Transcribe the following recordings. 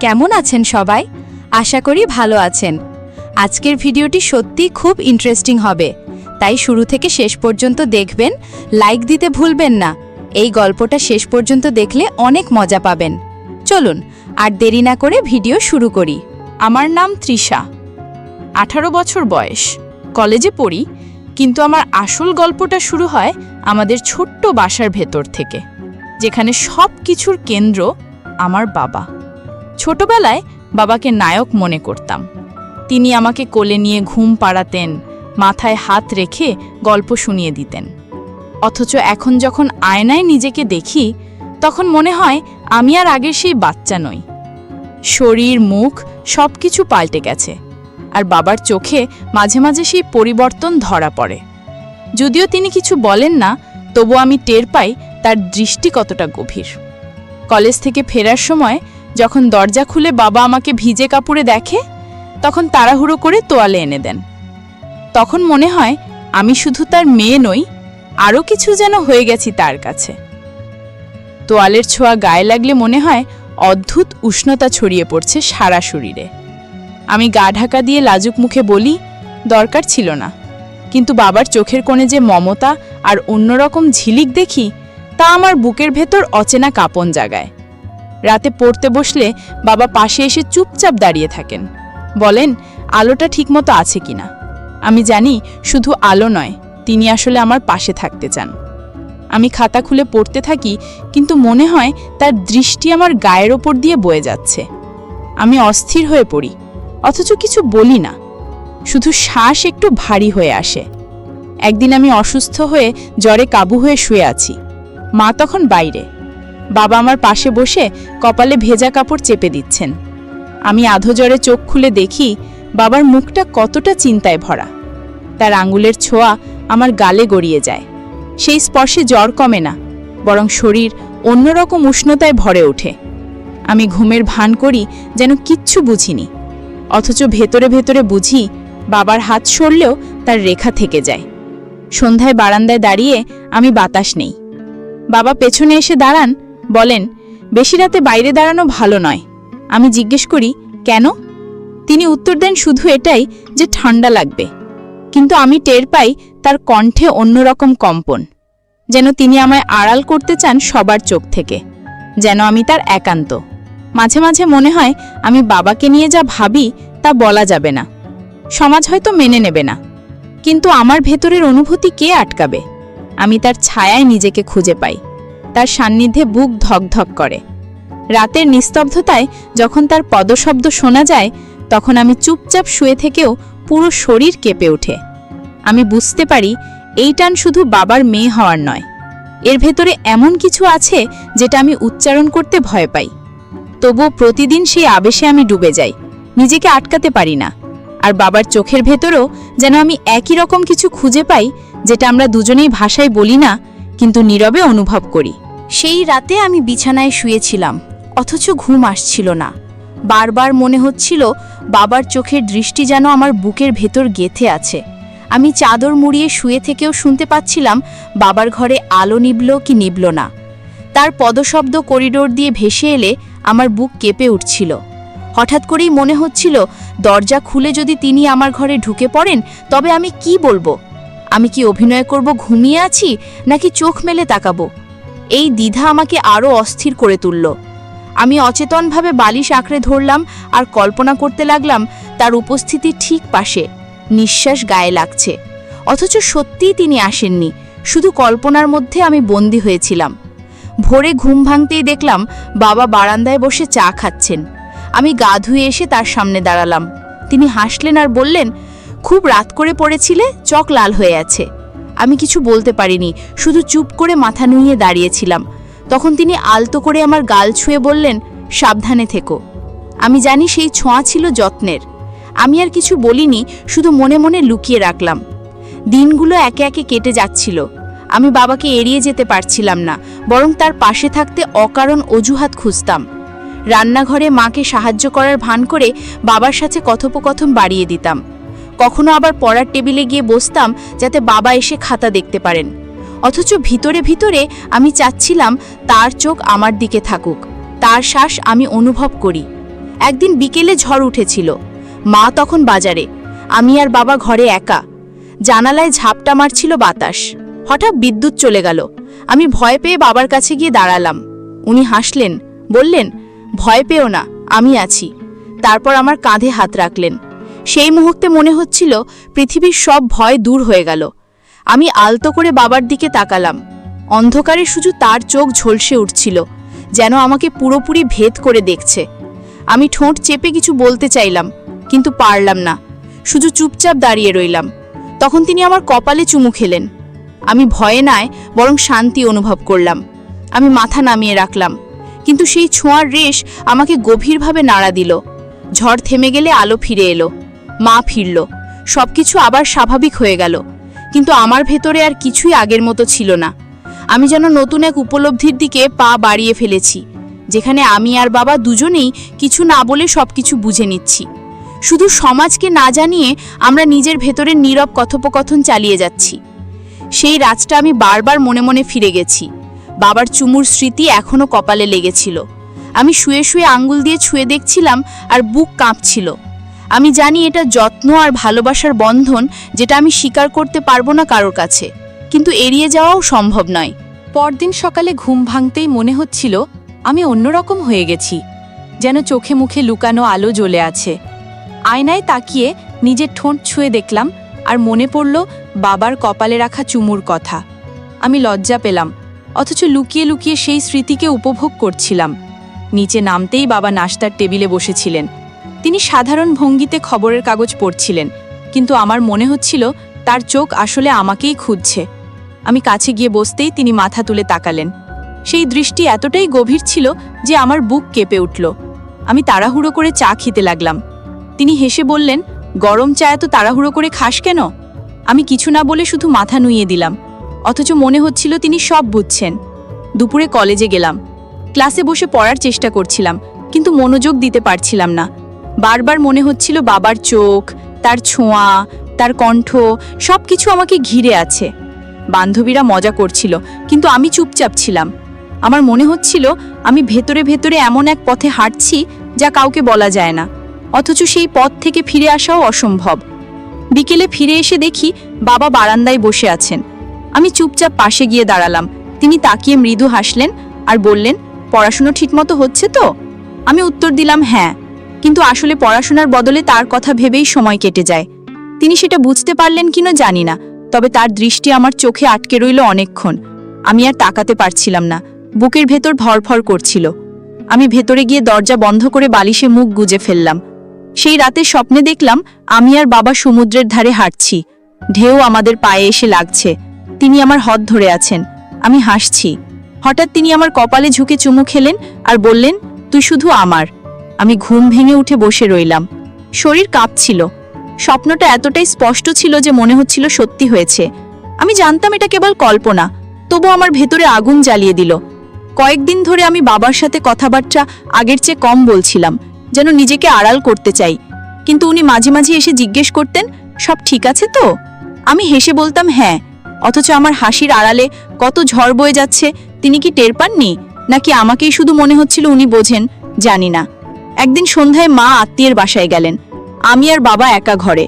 কেমন আছেন সবাই? আশা করি ভালো আছেন। আজকের ভিডিওটি সত্যি খুব ইন্টারেস্টিং হবে, তাই শুরু থেকে শেষ পর্যন্ত দেখবেন। লাইক দিতে ভুলবেন না। এই গল্পটা শেষ পর্যন্ত দেখলে অনেক মজা পাবেন। চলুন আর দেরি না করে ভিডিও শুরু করি। আমার নাম তৃষা, 18 বছর বয়স, কলেজে পড়ি। কিন্তু আমার আসল গল্পটা শুরু হয় আমাদের ছোট্ট বাসার ভেতর থেকে, যেখানে সব কিছুর কেন্দ্র আমার বাবা। ছোটবেলায় বাবাকে নায়ক মনে করতাম। তিনি আমাকে কোলে নিয়ে ঘুম পাড়াতেন, মাথায় হাত রেখে গল্প শুনিয়ে দিতেন। অথচ এখন যখন আয়নায় নিজেকে দেখি, তখন মনে হয় আমি আর আগের সেই বাচ্চা নই। শরীর, মুখ সব কিছু পাল্টে গেছে, আর বাবার চোখে মাঝে মাঝে সেই পরিবর্তন ধরা পড়ে। যদিও তিনি কিছু বলেন না, তবু আমি টের পাই তার দৃষ্টি কতটা গভীর। কলেজ থেকে ফেরার সময় যখন দরজা খুলে বাবা আমাকে ভিজে কাপড়ে দেখে, তখন তাড়াহুড়ো করে তোয়ালে এনে দেন। তখন মনে হয় আমি শুধু তার মেয়ে নই, আরও কিছু যেন হয়ে গেছি তার কাছে। তোয়ালের ছোঁয়া গায়ে লাগলে মনে হয় অদ্ভুত উষ্ণতা ছড়িয়ে পড়ছে সারা শরীরে। আমি গা ঢাকা দিয়ে লাজুক মুখে বলি, দরকার ছিল না। কিন্তু বাবার চোখের কোণে যে মমতা আর অন্যরকম ঝিলিক দেখি, তা আমার বুকের ভেতর অচেনা কাঁপন জাগায়। রাতে পড়তে বসলে বাবা পাশে এসে চুপচাপ দাঁড়িয়ে থাকেন, বলেন আলোটা ঠিকমতো আছে কিনা। আমি জানি শুধু আলো নয়, তিনি আসলে আমার পাশে থাকতে চান। আমি খাতা খুলে পড়তে থাকি, কিন্তু মনে হয় তার দৃষ্টি আমার গায়ের ওপর দিয়ে বয়ে যাচ্ছে। আমি অস্থির হয়ে পড়ি, অথচ কিছু বলি না, শুধু শ্বাস একটু ভারী হয়ে আসে। একদিন আমি অসুস্থ হয়ে জ্বরে কাবু হয়ে শুয়ে আছি। মা তখন বাইরে। বাবা আমার পাশে বসে কপালে ভেজা কাপড় চেপে দিচ্ছেন। আমি আধোজ্বরে চোখ খুলে দেখি বাবার মুখটা কতটা চিন্তায় ভরা। তার আঙুলের ছোঁয়া আমার গালে গড়িয়ে যায়। সেই স্পর্শে জ্বর কমে না, বরং শরীর অন্যরকম উষ্ণতায় ভরে ওঠে। আমি ঘুমের ভান করি যেন কিচ্ছু বুঝিনি, অথচ ভেতরে ভেতরে বুঝি বাবার হাত সরলেও তার রেখা থেকে যায়। সন্ধ্যায় বারান্দায় দাঁড়িয়ে আমি বাতাস নেই। বাবা পেছনে এসে দাঁড়ান, বলেন বেশি রাতে বাইরে দাঁড়ানো ভালো নয়। আমি জিজ্ঞেস করি কেন? তিনি উত্তর দেন শুধু এটাই যে ঠান্ডা লাগবে। কিন্তু আমি টের পাই তার কণ্ঠে অন্যরকম কম্পন, যেন তিনি আমায় আড়াল করতে চান সবার চোখ থেকে, যেন আমি তার একান্ত। মাঝে মাঝে মনে হয় আমি বাবাকে নিয়ে যা ভাবি তা বলা যাবে না, সমাজ হয়তো মেনে নেবে না, কিন্তু আমার ভেতরের অনুভূতি কে আটকাবে? আমি তার ছায়ায় নিজেকে খুঁজে পাই, তার সান্নিধ্যে বুক ধকধক করে। রাতের নিস্তব্ধতায় যখন তার পদশব্দ শোনা যায়, তখন আমি চুপচাপ শুয়ে থেকেও পুরো শরীর কেঁপে ওঠে। আমি বুঝতে পারি এই টান শুধু বাবার মেয়ে হওয়ার নয়, এর ভেতরে এমন কিছু আছে যেটা আমি উচ্চারণ করতে ভয় পাই। তবুও প্রতিদিন সেই আবেশে আমি ডুবে যাই, নিজেকে আটকাতে পারি না। আর বাবার চোখের ভেতরেও যেন আমি একই রকম কিছু খুঁজে পাই, যেটা আমরা দুজনেই ভাষায় বলি না, কিন্তু নীরবে অনুভব করি। সেই রাতে আমি বিছানায় শুয়েছিলাম, অথচ ঘুম আসছিল না। বারবার মনে হচ্ছিল বাবার চোখের দৃষ্টি যেন আমার বুকের ভেতর গেঁথে আছে। আমি চাদর মুড়িয়ে শুয়ে থেকেও শুনতে পাচ্ছিলাম বাবার ঘরে আলো নিভল কি নিভল না। তার পদশব্দ করিডোর দিয়ে ভেসে এলে আমার বুক কেঁপে উঠছিল। হঠাৎ করেই মনে হচ্ছিল দরজা খুলে যদি তিনি আমার ঘরে ঢুকে পড়েন, তবে আমি কি বলবো? আমি কি অভিনয় করব ঘুমিয়ে আছি, নাকি চোখ মেলে তাকাবো? এই দ্বিধা আমাকে আরও অস্থির করে তুলল। আমি অচেতনভাবে বালিশ আঁকড়ে ধরলাম আর কল্পনা করতে লাগলাম তার উপস্থিতি ঠিক পাশে, নিঃশ্বাস গায়ে লাগছে। অথচ সত্যিই তিনি আসেননি, শুধু কল্পনার মধ্যে আমি বন্দী হয়েছিলাম। ভোরে ঘুম ভাঙতেই দেখলাম বাবা বারান্দায় বসে চা খাচ্ছেন। আমি গা ধুয়ে এসে তার সামনে দাঁড়ালাম। তিনি হাসলেন আর বললেন, খুব রাত করে পড়েছিলে, চোখ লাল হয়ে আছে। আমি কিছু বলতে পারিনি, শুধু চুপ করে মাথা নুইয়ে দাঁড়িয়েছিলাম। তখন তিনি আলতো করে আমার গাল ছুঁয়ে বললেন, সাবধানে থেকো। আমি জানি সেই ছোঁয়া ছিল যত্নের। আমি আর কিছু বলিনি, শুধু মনে মনে লুকিয়ে রাখলাম। দিনগুলো একে একে কেটে যাচ্ছিল। আমি বাবাকে এড়িয়ে যেতে পারছিলাম না, বরং তার পাশে থাকতে অকারণ অজুহাত খুঁজতাম। রান্নাঘরে মাকে সাহায্য করার ভান করে বাবার সাথে কথোপকথন বাড়িয়ে দিতাম। কখনো আবার পড়ার টেবিলে গিয়ে বসতাম যাতে বাবা এসে খাতা দেখতে পারেন। অথচ ভিতরে ভিতরে আমি চাচ্ছিলাম তার চোখ আমার দিকে থাকুক, তার শ্বাস আমি অনুভব করি। একদিন বিকেলে ঝড় উঠেছিল। মা তখন বাজারে, আমি আর বাবা ঘরে একা। জানালায় ঝাপটা মারছিল বাতাস। হঠাৎ বিদ্যুৎ চলে গেল। আমি ভয় পেয়ে বাবার কাছে গিয়ে দাঁড়ালাম। উনি হাসলেন, বললেন, ভয় পেও না, আমি আছি। তারপর আমার কাঁধে হাত রাখলেন। সেই মুহূর্তে মনে হচ্ছিল পৃথিবীর সব ভয় দূর হয়ে গেল। আমি আলতো করে বাবার দিকে তাকালাম। অন্ধকারে শুধু তার চোখ ঝলসে উঠছিল, যেন আমাকে পুরোপুরি ভেদ করে দেখছে। আমি ঠোঁট চেপে কিছু বলতে চাইলাম, কিন্তু পারলাম না। শুধু চুপচাপ দাঁড়িয়ে রইলাম। তখন তিনি আমার কপালে চুমু খেলেন। আমি ভয়ে নয়, বরং শান্তি অনুভব করলাম। আমি মাথা নামিয়ে রাখলাম, কিন্তু সেই ছোঁয়ার রেশ আমাকে গভীরভাবে নাড়া দিল। ঝড় থেমে গেলে আলো ফিরে এলো, মা ফিরল, সবকিছু আবার স্বাভাবিক হয়ে গেল। কিন্তু আমার ভেতরে আর কিছুই আগের মতো ছিল না। আমি যেন নতুন এক উপলব্ধির দিকে পা বাড়িয়ে ফেলেছি, যেখানে আমি আর বাবা দুজনেই কিছু না বলে সবকিছু বুঝে নিচ্ছি। শুধু সমাজকে না জানিয়ে আমরা নিজের ভেতরের নীরব কথোপকথন চালিয়ে যাচ্ছি। সেই রাতটা আমি বারবার মনে মনে ফিরে গেছি। বাবার চুমুর স্মৃতি এখনও কপালে লেগেছিল। আমি শুয়ে শুয়ে আঙ্গুল দিয়ে ছুঁয়ে দেখছিলাম, আর বুক কাঁপছিল। আমি জানি এটা যত্ন আর ভালোবাসার বন্ধন, যেটা আমি স্বীকার করতে পারবো না কারোর কাছে, কিন্তু এড়িয়ে যাওয়াও সম্ভব নয়। পরদিন সকালে ঘুম ভাঙতেই মনে হচ্ছিল আমি অন্যরকম হয়ে গেছি, যেন চোখে মুখে লুকানো আলো জ্বলে আছে। আয়নায় তাকিয়ে নিজের ঠোঁট ছুঁয়ে দেখলাম, আর মনে পড়ল বাবার কপালে রাখা চুমুর কথা। আমি লজ্জা পেলাম, অথচ লুকিয়ে লুকিয়ে সেই স্মৃতিকে উপভোগ করছিলাম। নিচে নামতেই বাবা নাশতার টেবিলে বসেছিলেন। তিনি সাধারণ ভঙ্গিতে খবরের কাগজ পড়ছিলেন, কিন্তু আমার মনে হচ্ছিল তার চোখ আসলে আমাকেই খুঁজছে। আমি কাছে গিয়ে বসতেই তিনি মাথা তুলে তাকালেন। সেই দৃষ্টি এতটাই গভীর ছিল যে আমার বুক কেঁপে উঠল। আমি তাড়াহুড়ো করে চা খেতে লাগলাম। তিনি হেসে বললেন, গরম চা এত তাড়াহুড়ো করে খাস কেন? আমি কিছু না বলে শুধু মাথা নুইয়ে দিলাম, অথচ মনে হচ্ছিল তিনি সব বুঝছেন। দুপুরে কলেজে গেলাম। ক্লাসে বসে পড়ার চেষ্টা করছিলাম, কিন্তু মনোযোগ দিতে পারছিলাম না। বারবার মনে হচ্ছিল বাবার চোখ, তার ছোঁয়া, তার কণ্ঠ, সব কিছু আমাকে ঘিরে আছে। বান্ধবীরা মজা করছিল, কিন্তু আমি চুপচাপ ছিলাম। আমার মনে হচ্ছিল আমি ভেতরে ভেতরে এমন এক পথে হাঁটছি যা কাউকে বলা যায় না, অথচ সেই পথ থেকে ফিরে আসাও অসম্ভব। বিকেলে ফিরে এসে দেখি বাবা বারান্দায় বসে আছেন। আমি চুপচাপ পাশে গিয়ে দাঁড়ালাম। তিনি তাকিয়ে মৃদু হাসলেন আর বললেন, পড়াশুনো ঠিকমতো হচ্ছে তো? আমি উত্তর দিলাম, হ্যাঁ, কিন্তু আসলে পড়াশোনার বদলে তার কথা ভেবেই সময় কেটে যায়। তিনি সেটা বুঝতে পারলেন কিনা জানি না, তবে তার দৃষ্টি আমার চোখে আটকে রইল অনেকক্ষণ। আমি আর তাকাতে পারছিলাম না, বুকের ভেতর ভরভর করছিল। আমি ভেতরে গিয়ে দরজা বন্ধ করে বালিশে মুখ গুজে ফেললাম। সেই রাতে স্বপ্নে দেখলাম আমি আর বাবা সমুদ্রের ধারে হাঁটছি, ঢেউ আমাদের পায়ে এসে লাগছে। তিনি আমার হাত ধরে আছেন, আমি হাসছি। হঠাৎ তিনি আমার কপালে ঝুঁকে চুমু খেলেন আর বললেন, তুই শুধু আমার। আমি ঘুম ভেঙে উঠে বসে রইলাম। শরীর কাঁপছিল। স্বপ্নটা এতটাই স্পষ্ট ছিল যে মনে হচ্ছিল সত্যি হয়েছে। আমি জানতাম এটা কেবল কল্পনা, তবু আমার ভেতরে আগুন জ্বালিয়ে দিল। কয়েকদিন ধরে আমি বাবার সাথে কথাবার্তা আগের চেয়ে কম বলছিলাম, যেন নিজেকে আড়াল করতে চাই। কিন্তু উনি মাঝে মাঝে এসে জিজ্ঞেস করতেন, সব ঠিক আছে তো? আমি হেসে বলতাম হ্যাঁ, অথচ আমার হাসির আড়ালে কত ঝড় বয়ে যাচ্ছে তিনি কি টের পাননি, নাকি আমাকেই শুধু মনে হচ্ছিল উনি বোঝেন, জানি না। একদিন সন্ধ্যায় মা আত্মীয়ের বাসায় গেলেন। আমি আর বাবা একা ঘরে।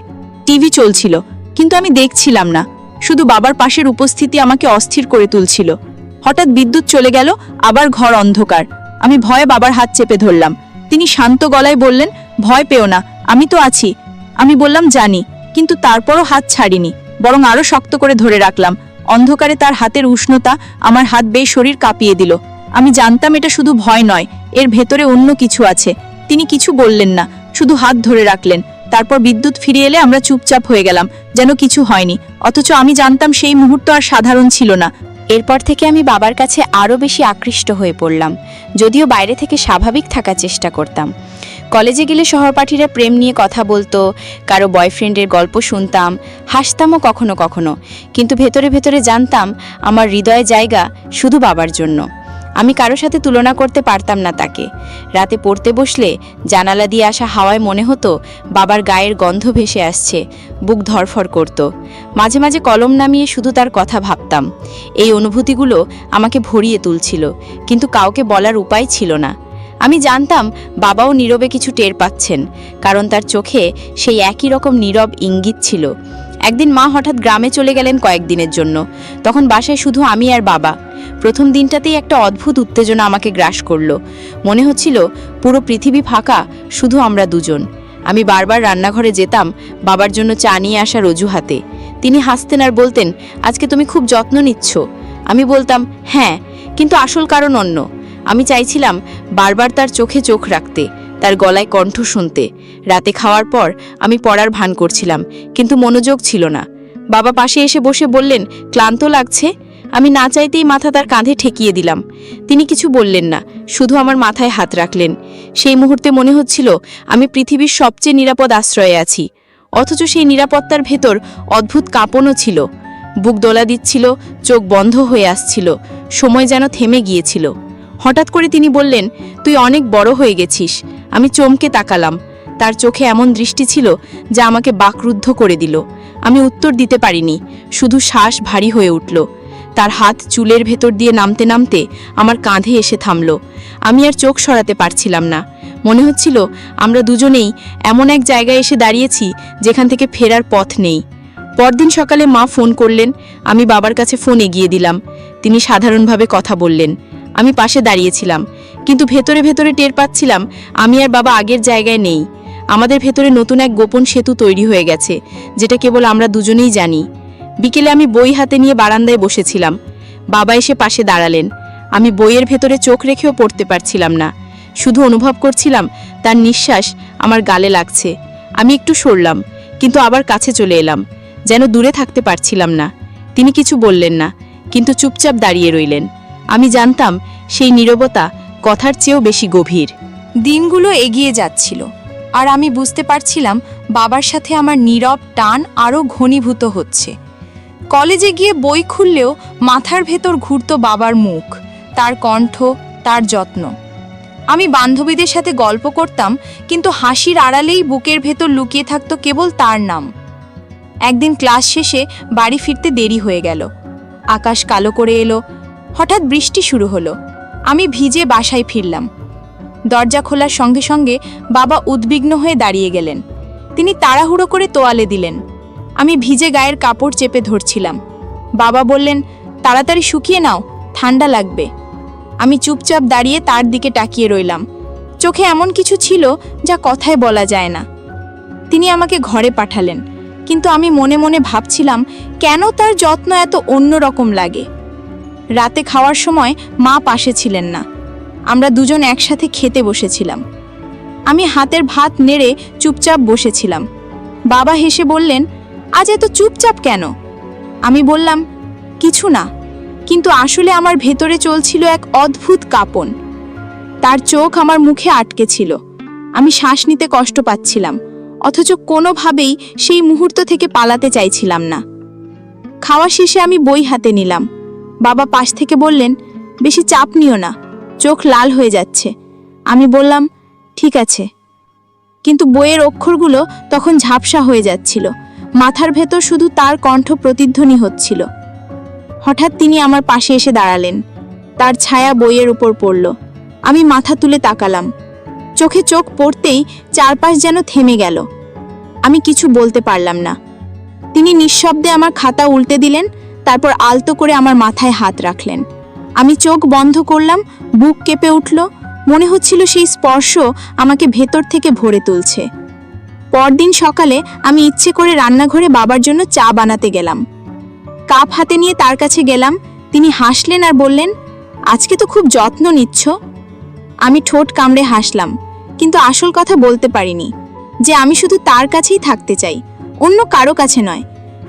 টিভি চলছিল, কিন্তু আমি দেখছিলাম না। শুধু বাবার পাশের উপস্থিতি আমাকে অস্থির করে তুলছিল। হঠাৎ বিদ্যুৎ চলে গেল, আবার ঘর অন্ধকার। আমি ভয়ে বাবার হাত চেপে ধরলাম। তিনি শান্ত গলায় বললেন, ভয় পেও না, আমি তো আছি। আমি বললাম জানি, কিন্তু তারপরও হাত ছাড়িনি, বরং আরো শক্ত করে ধরে রাখলাম। অন্ধকারে তার হাতের উষ্ণতা আমার হাত বেয়ে শরীর কাঁপিয়ে দিল। আমি জানতাম এটা শুধু ভয় নয়, এর ভেতরে অন্য কিছু আছে। তিনি কিছু বললেন না, শুধু হাত ধরে রাখলেন। তারপর বিদ্যুৎ ফিরে এলে আমরা চুপচাপ হয়ে গেলাম, যেন কিছু হয়নি। অথচ আমি জানতাম সেই মুহূর্ত আর সাধারণ ছিল না। এরপর থেকে আমি বাবার কাছে আরও বেশি আকৃষ্ট হয়ে পড়লাম, যদিও বাইরে থেকে স্বাভাবিক থাকার চেষ্টা করতাম। কলেজে গেলে সহপাঠীরা প্রেম নিয়ে কথা বলতো, কারো বয়ফ্রেন্ডের গল্প শুনতাম, হাসতামও কখনো কখনো, কিন্তু ভেতরে ভেতরে জানতাম আমার হৃদয়ে জায়গা শুধু বাবার জন্য। আমি কারো সাথে তুলনা করতে পারতাম না তাকে। রাতে পড়তে বসলে জানালা দিয়ে আসা হাওয়ায় মনে হতো বাবার গায়ের গন্ধ ভেসে আসছে, বুক ধরফর করত। মাঝে মাঝে কলম নামিয়ে শুধু তার কথা ভাবতাম। এই অনুভূতিগুলো আমাকে ভরিয়ে তুলছিল, কিন্তু কাউকে বলার উপায় ছিল না। আমি জানতাম বাবাও নীরবে কিছু টের পাচ্ছেন, কারণ তার চোখে সেই একই রকম নীরব ইঙ্গিত ছিল। একদিন মা হঠাৎ গ্রামে চলে গেলেন কয়েকদিনের জন্য। তখন বাসায় শুধু আমি আর বাবা। প্রথম দিনটাতেই একটা অদ্ভুত উত্তেজনা আমাকে গ্রাস করলো। মনে হচ্ছিল পুরো পৃথিবী ফাঁকা, শুধু আমরা দুজন। আমি বারবার রান্নাঘরে যেতাম বাবার জন্য চা নিয়ে আসার অজুহাতে। তিনি হাসতেন আর বলতেন, আজকে তুমি খুব যত্ন নিচ্ছ। আমি বলতাম হ্যাঁ, কিন্তু আসল কারণ অন্য। আমি চাইছিলাম বারবার তার চোখে চোখ রাখতে, তার গলায় কণ্ঠ শুনতে। রাতে খাওয়ার পর আমি পড়ার ভান করছিলাম, কিন্তু মনোযোগ ছিল না। বাবা পাশে এসে বসে বললেন, ক্লান্ত লাগছে? আমি না চাইতেই মাথা তার কাঁধে ঠেকিয়ে দিলাম। তিনি কিছু বললেন না, শুধু আমার মাথায় হাত রাখলেন। সেই মুহূর্তে মনে হচ্ছিল আমি পৃথিবীর সবচেয়ে নিরাপদ আশ্রয়ে আছি। অথচ সেই নিরাপত্তার ভেতর অদ্ভুত কাঁপনও ছিল। বুক দোলা দিচ্ছিল, চোখ বন্ধ হয়ে আসছিল, সময় যেন থেমে গিয়েছিল। হঠাৎ করে তিনি বললেন, তুই অনেক বড় হয়ে গেছিস। আমি চমকে তাকালাম। তার চোখে এমন দৃষ্টি ছিল যা আমাকে বাকরুদ্ধ করে দিল। আমি উত্তর দিতে পারিনি, শুধু শ্বাস ভারী হয়ে উঠল। তার হাত চুলের ভেতর দিয়ে নামতে নামতে আমার কাঁধে এসে থামল। আমি আর চোখ সরাতে পারছিলাম না। মনে হচ্ছিল আমরা দুজনেই এমন এক জায়গায় এসে দাঁড়িয়েছি যেখান থেকে ফেরার পথ নেই। পরদিন সকালে মা ফোন করলেন। আমি বাবার কাছে ফোন এগিয়ে দিলাম। তিনি সাধারণভাবে কথা বললেন। আমি পাশে দাঁড়িয়েছিলাম, কিন্তু ভেতরে ভেতরে টের পাচ্ছিলাম আমি আর বাবা আগের জায়গায় নেই। আমাদের ভেতরে নতুন এক গোপন সেতু তৈরি হয়ে গেছে, যেটা কেবল আমরা দুজনেই জানি। বিকেলে আমি বই হাতে নিয়ে বারান্দায় বসেছিলাম। বাবা এসে পাশে দাঁড়ালেন। আমি বইয়ের ভেতরে চোখ রেখেও পড়তে পারছিলাম না, শুধু অনুভব করছিলাম তার নিঃশ্বাস আমার গালে লাগছে। আমি একটু সরলাম, কিন্তু আবার কাছে চলে এলাম, যেন দূরে থাকতে পারছিলাম না। তিনি কিছু বললেন না, কিন্তু চুপচাপ দাঁড়িয়ে রইলেন। আমি জানতাম সেই নীরবতা কথার চেয়েও বেশি গভীর। দিনগুলো এগিয়ে যাচ্ছিল, আর আমি বুঝতে পারছিলাম বাবার সাথে আমার নীরব টান আরও ঘনীভূত হচ্ছে। কলেজে গিয়ে বই খুললেও মাথার ভেতর ঘুরত বাবার মুখ, তার কণ্ঠ, তার যত্ন। আমি বান্ধবীদের সাথে গল্প করতাম, কিন্তু হাসির আড়ালেই বুকের ভেতর লুকিয়ে থাকত কেবল তার নাম। একদিন ক্লাস শেষে বাড়ি ফিরতে দেরি হয়ে গেল। আকাশ কালো করে এলো। হঠাৎ বৃষ্টি শুরু হলো। আমি ভিজে বাসায় ফিরলাম। দরজা খোলার সঙ্গে সঙ্গে বাবা উদ্বিগ্ন হয়ে দাঁড়িয়ে গেলেন। তিনি তাড়াহুড়ো করে তোয়ালে দিলেন। আমি ভিজে গায়ের কাপড় চেপে ধরছিলাম। বাবা বললেন, তাড়াতাড়ি শুকিয়ে নাও, ঠান্ডা লাগবে। আমি চুপচাপ দাঁড়িয়ে তার দিকে তাকিয়ে রইলাম। চোখে এমন কিছু ছিল যা কথায় বলা যায় না। তিনি আমাকে ঘরে পাঠালেন, কিন্তু আমি মনে মনে ভাবছিলাম কেন তার যত্ন এত অন্যরকম লাগে। রাতে খাওয়ার সময় মা পাশে ছিলেন না। আমরা দুজন একসাথে খেতে বসেছিলাম। আমি হাতের ভাত নেড়ে চুপচাপ বসেছিলাম। বাবা হেসে বললেন, আজ এত চুপচাপ কেন? আমি বললাম, কিছু না, কিন্তু আসলে আমার ভেতরে চলছিল এক অদ্ভুত কাঁপন। তার চোখ আমার মুখে আটকে ছিল। আমি শ্বাস নিতে কষ্ট পাচ্ছিলাম, অথচ কোনোভাবেই সেই মুহূর্ত থেকে পালাতে চাইছিলাম না। খাওয়া শেষে আমি বই হাতে নিলাম। বাবা পাশ থেকে বললেন, বেশি চাপ নিও না, চোখ লাল হয়ে যাচ্ছে। আমি বললাম, ঠিক আছে, কিন্তু বইয়ের অক্ষরগুলো তখন ঝাপসা হয়ে যাচ্ছিল। মাথার ভেতর শুধু তার কণ্ঠ প্রতিধ্বনি হচ্ছিল। হঠাৎ তিনি আমার পাশে এসে দাঁড়ালেন। তার ছায়া বইয়ের উপর পড়ল। আমি মাথা তুলে তাকালাম। চোখে চোখ পড়তেই চারপাশ যেন থেমে গেল। আমি কিছু বলতে পারলাম না। তিনি নিঃশব্দে আমার খাতা উল্টে দিলেন, তারপর আলতো করে আমার মাথায় হাত রাখলেন। আমি চোখ বন্ধ করলাম, বুক কেঁপে উঠল। মনে হচ্ছিল সেই স্পর্শ আমাকে ভেতর থেকে ভরে তুলছে। পরদিন সকালে আমি ইচ্ছে করে রান্নাঘরে বাবার জন্য চা বানাতে গেলাম। কাপ হাতে নিয়ে তার কাছে গেলাম। তিনি হাসলেন আর বললেন, আজকে তো খুব যত্ন নিচ্ছ। আমি ঠোঁট কামড়ে হাসলাম, কিন্তু আসল কথা বলতে পারিনি, যে আমি শুধু তার কাছেই থাকতে চাই, অন্য কারো কাছে নয়।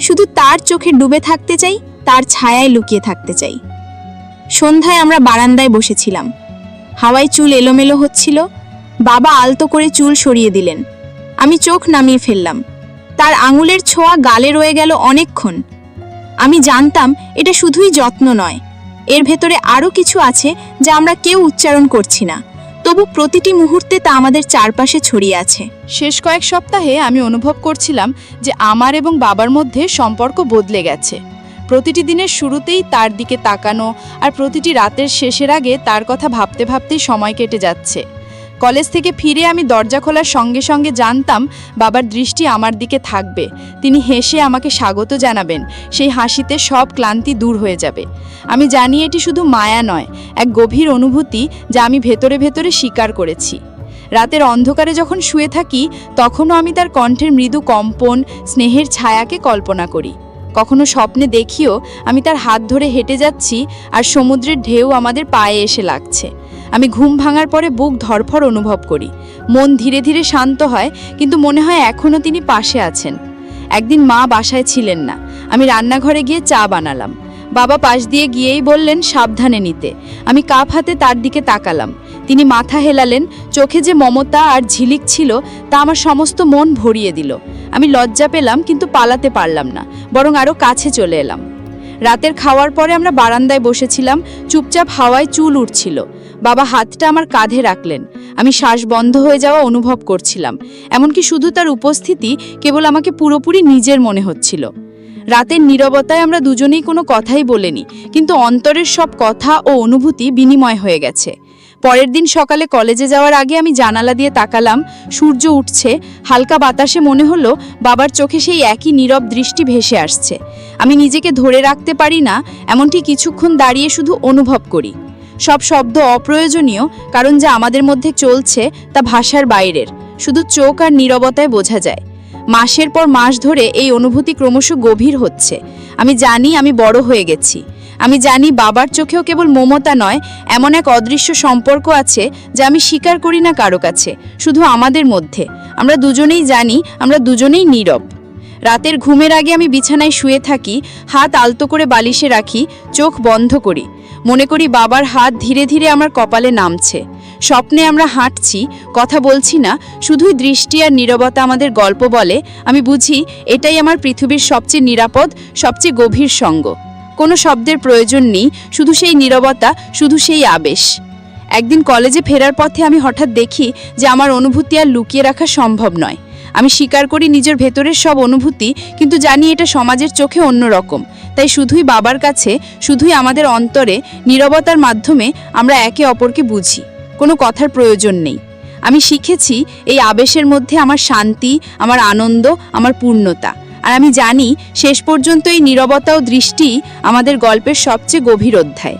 শুধু তার চোখে ডুবে থাকতে চাই, তার ছায়ায় লুকিয়ে থাকতে চাই। সন্ধ্যায় আমরা বারান্দায় বসেছিলাম। হাওয়ায় চুল এলোমেলো হচ্ছিল। বাবা আলতো করে চুল সরিয়ে দিলেন। আমি চোখ নামিয়ে ফেললাম। তার আঙুলের ছোঁয়া গালে রয়ে গেল অনেকক্ষণ। আমি জানতাম এটা শুধুই যত্ন নয়, এর ভেতরে আরও কিছু আছে যা আমরা কেউ উচ্চারণ করছি না, তবু প্রতিটি মুহূর্তে তা আমাদের চারপাশে ছড়িয়ে আছে। শেষ কয়েক সপ্তাহে আমি অনুভব করছিলাম যে আমার এবং বাবার মধ্যে সম্পর্ক বদলে গেছে। প্রতিটি দিনের শুরুতেই তার দিকে তাকানো, আর প্রতিটি রাতের শেষের আগে তার কথা ভাবতে ভাবতেই সময় কেটে যাচ্ছে। কলেজ থেকে ফিরে আমি দরজা খোলার সঙ্গে সঙ্গে জানতাম বাবার দৃষ্টি আমার দিকে থাকবে। তিনি হেসে আমাকে স্বাগত জানাবেন, সেই হাসিতে সব ক্লান্তি দূর হয়ে যাবে। আমি জানি এটি শুধু মায়া নয়, এক গভীর অনুভূতি যা আমি ভেতরে ভেতরে স্বীকার করেছি। রাতের অন্ধকারে যখন শুয়ে থাকি তখনও আমি তার কণ্ঠের মৃদু কম্পন, স্নেহের ছায়াকে কল্পনা করি। কখনো স্বপ্নে দেখিও আমি তার হাত ধরে হেঁটে যাচ্ছি আর সমুদ্রের ঢেউ আমাদের পায়ে এসে লাগছে। আমি ঘুম ভাঙার পরে বুক ধড়ফড় অনুভব করি, মন ধীরে ধীরে শান্ত হয়, কিন্তু মনে হয় এখনও তিনি পাশে আছেন। একদিন মা বাসায় ছিলেন না, আমি রান্নাঘরে গিয়ে চা বানালাম। বাবা পাশ দিয়ে গিয়েই বললেন সাবধানে নিতে। আমি কাপ হাতে তার দিকে তাকালাম। তিনি মাথা হেলালেন, চোখে যে মমতা আর ঝিলিক ছিল তা আমার সমস্ত মন ভরিয়ে দিল। আমি লজ্জা পেলাম, কিন্তু পালাতে পারলাম না, বরং আরও কাছে চলে এলাম। রাতের খাওয়ার পরে আমরা বারান্দায় বসেছিলাম, চুপচাপ হাওয়ায় চুল উঠছিল। বাবা হাতটা আমার কাঁধে রাখলেন। আমি শ্বাস বন্ধ হয়ে যাওয়া অনুভব করছিলাম, এমনকি শুধু তার উপস্থিতি কেবল আমাকে পুরোপুরি নিজের মনে হচ্ছিল। রাতের নীরবতায় আমরা দুজনেই কোনো কথাই বলিনি, কিন্তু অন্তরের সব কথা ও অনুভূতি বিনিময় হয়ে গেছে। পরের দিন সকালে কলেজে যাওয়ার আগে আমি জানালা দিয়ে তাকালাম, সূর্য উঠছে, হালকা বাতাসে মনে হলো বাবার চোখে সেই একই নীরব দৃষ্টি ভেসে আসছে। আমি নিজেকে ধরে রাখতে পারি না, এমনটি কিছুক্ষণ দাঁড়িয়ে শুধু অনুভব করি। সব শব্দ অপ্রয়োজনীয়, কারণ যা আমাদের মধ্যে চলছে তা ভাষার বাইরের, শুধু চোখ আর নীরবতায় বোঝা যায়। মাসের পর মাস ধরে এই অনুভূতি ক্রমশ গভীর হচ্ছে। আমি জানি আমি বড় হয়ে গেছি। আমি জানি বাবার চোখেও কেবল মমতা নয়, এমন এক অদৃশ্য সম্পর্ক আছে যা আমি স্বীকার করি না কারো কাছে, শুধু আমাদের মধ্যে। আমরা দুজনেই জানি, আমরা দুজনেই নীরব। রাতের ঘুমের আগে আমি বিছানায় শুয়ে থাকি, হাত আলতো করে বালিশে রাখি, চোখ বন্ধ করি। মনে করি বাবার হাত ধীরে ধীরে আমার কপালে নামছে। স্বপ্নে আমরা হাঁটছি, কথা বলছি না, শুধুই দৃষ্টি আর নীরবতা আমাদের গল্প বলে। আমি বুঝি এটাই আমার পৃথিবীর সবচেয়ে নিরাপদ, সবচেয়ে গভীর সঙ্গ। কোনো শব্দের প্রয়োজন নেই, শুধু সেই নীরবতা, শুধু সেই আবেশ। একদিন কলেজে ফেরার পথে আমি হঠাৎ দেখি যে আমার অনুভূতি আর লুকিয়ে রাখা সম্ভব নয়। আমি স্বীকার করি নিজের ভেতরের সব অনুভূতি, কিন্তু জানি এটা সমাজের চোখে অন্যরকম। তাই শুধুই বাবার কাছে, শুধুই আমাদের অন্তরে, নীরবতার মাধ্যমে আমরা একে অপরকে বুঝি। কোনো কথার প্রয়োজন নেই। আমি শিখেছি এই আবেশের মধ্যে আমার শান্তি, আমার আনন্দ, আমার পূর্ণতা। আর আমি জানি শেষ পর্যন্ত এই নীরবতা ও দৃষ্টি আমাদের গল্পের সবচেয়ে গভীর অধ্যায়।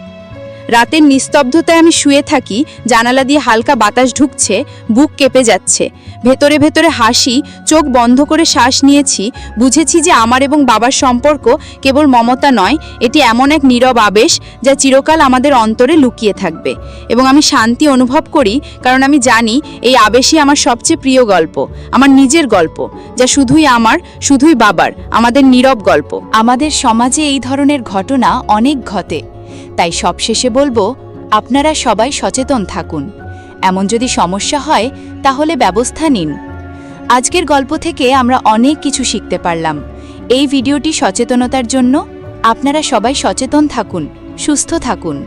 রাতের নিস্তব্ধতায় আমি শুয়ে থাকি, জানালা দিয়ে হালকা বাতাস ঢুকছে, বুক কেঁপে যাচ্ছে। ভেতরে ভেতরে হাসি, চোখ বন্ধ করে শ্বাস নিয়েছি। বুঝেছি যে আমার এবং বাবার সম্পর্ক কেবল মমতা নয়, এটি এমন এক নীরব আবেশ যা চিরকাল আমাদের অন্তরে লুকিয়ে থাকবে। এবং আমি শান্তি অনুভব করি, কারণ আমি জানি এই আবেশই আমার সবচেয়ে প্রিয় গল্প, আমার নিজের গল্প, যা শুধুই আমার, শুধুই বাবার, আমাদের নীরব গল্প। আমাদের সমাজে এই ধরনের ঘটনা অনেক ঘটে, তাই সবশেষে বলবো, আপনারা সবাই সচেতন থাকুন। এমন যদি সমস্যা হয় তাহলে ব্যবস্থা নিন। আজকের গল্প থেকে আমরা অনেক কিছু শিখতে পারলাম। এই ভিডিওটি সচেতনতার জন্য। আপনারা সবাই সচেতন থাকুন, সুস্থ থাকুন।